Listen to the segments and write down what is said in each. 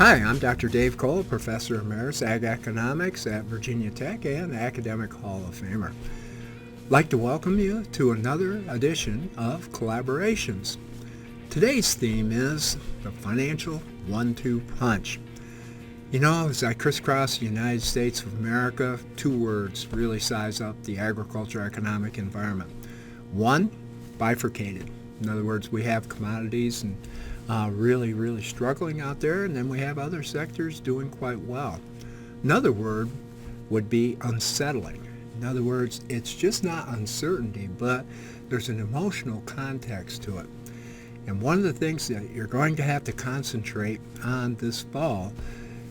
Hi, I'm Dr. Dave Cole, Professor Emeritus Ag Economics at Virginia Tech and Academic Hall of Famer. I'd like to welcome you to another edition of Collaborations. Today's theme is the financial one-two punch. You know, as I crisscross the United States of America, two words really size up the agriculture economic environment. One, bifurcated. In other words, we have commodities and really struggling out there, and then we have other sectors doing quite well. Another word would be unsettling. In other words, it's just not uncertainty, but there's an emotional context to it. And one of the things that you're going to have to concentrate on this fall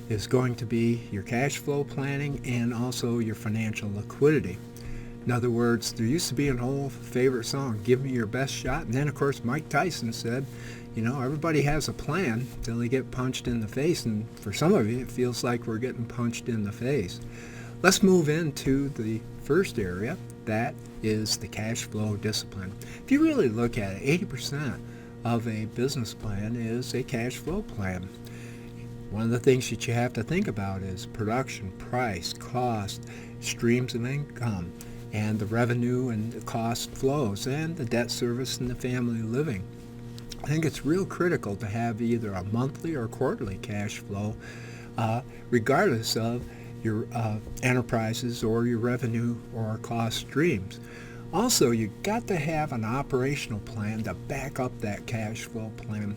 is going to be your cash flow planning and also your financial liquidity. In other words, there used to be an old favorite song, "Give me your best shot," and then of course Mike Tyson said, you know, everybody has a plan till they get punched in the face, and for some of you it feels like we're getting punched in the face. Let's move into the first area, that is the cash flow discipline. If you really look at it, 80% of a business plan is a cash flow plan. One of the things that you have to think about is production, price, cost, streams of income, and the revenue and the cost flows, and the debt service and the family living. I think it's real critical to have either a monthly or quarterly cash flow, regardless of your enterprises or your revenue or cost streams. Also, you've got to have an operational plan to back up that cash flow plan.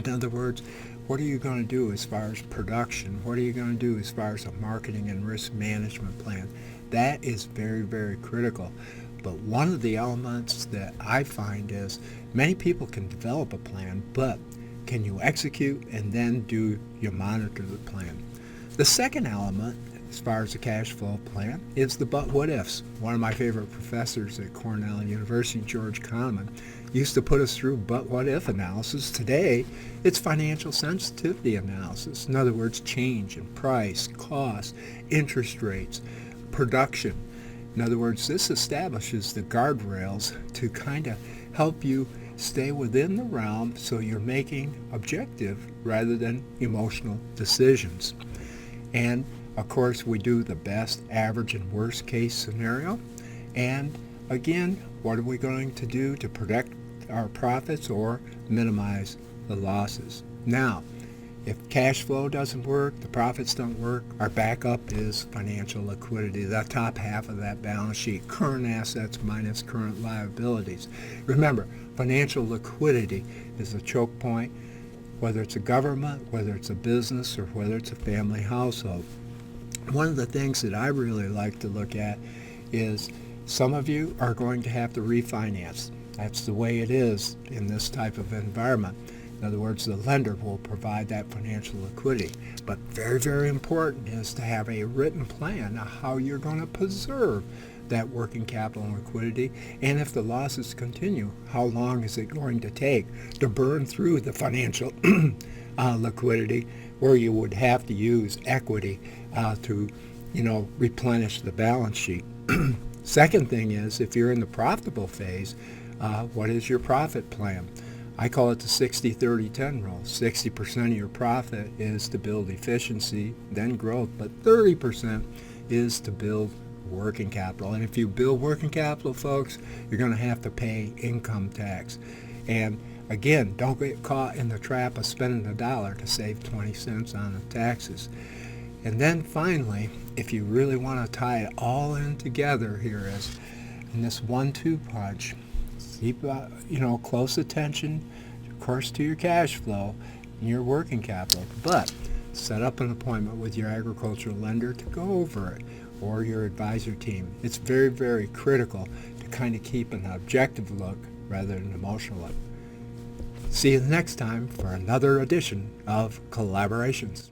In other words, what are you going to do as far as production? What are you going to do as far as a marketing and risk management plan? That is very critical. But one of the elements that I find is many people can develop a plan, but can you execute and then do you monitor the plan? The second element, as far as the cash flow plan, is the but what ifs. One of my favorite professors at Cornell University, George Kahneman, used to put us through but what if analysis. Today, it's financial sensitivity analysis. In other words, change in price, cost, interest rates, production. In other words, this establishes the guardrails to kind of help you stay within the realm so you're making objective rather than emotional decisions. And of course, we do the best, average, and worst case scenario. And again, what are we going to do to protect our profits or minimize the losses? Now, if cash flow doesn't work, the profits don't work, our backup is financial liquidity, the top half of that balance sheet, current assets minus current liabilities. Remember, financial liquidity is a choke point, whether it's a government, whether it's a business, or whether it's a family household. One of the things that I really like to look at is some of you are going to have to refinance. That's the way it is in this type of environment. In other words, the lender will provide that financial liquidity. But very important is to have a written plan of how you're going to preserve that working capital and liquidity. And if the losses continue, how long is it going to take to burn through the financial liquidity, where you would have to use equity to, replenish the balance sheet. Second thing is, if you're in the profitable phase, what is your profit plan? I call it the 60-30-10 rule. 60% of your profit is to build efficiency, then growth, but 30% is to build working capital. And if you build working capital, folks, you're going to have to pay income tax. And again, don't get caught in the trap of spending $1 to save 20 cents on the taxes. And then finally, if you really want to tie it all in together here in this 1-2 punch, keep close attention, of course, to your cash flow and your working capital, but set up an appointment with your agricultural lender to go over it, or your advisor team. It's very critical to kind of keep an objective look rather than an emotional look. See you the next time for another edition of Collaborations.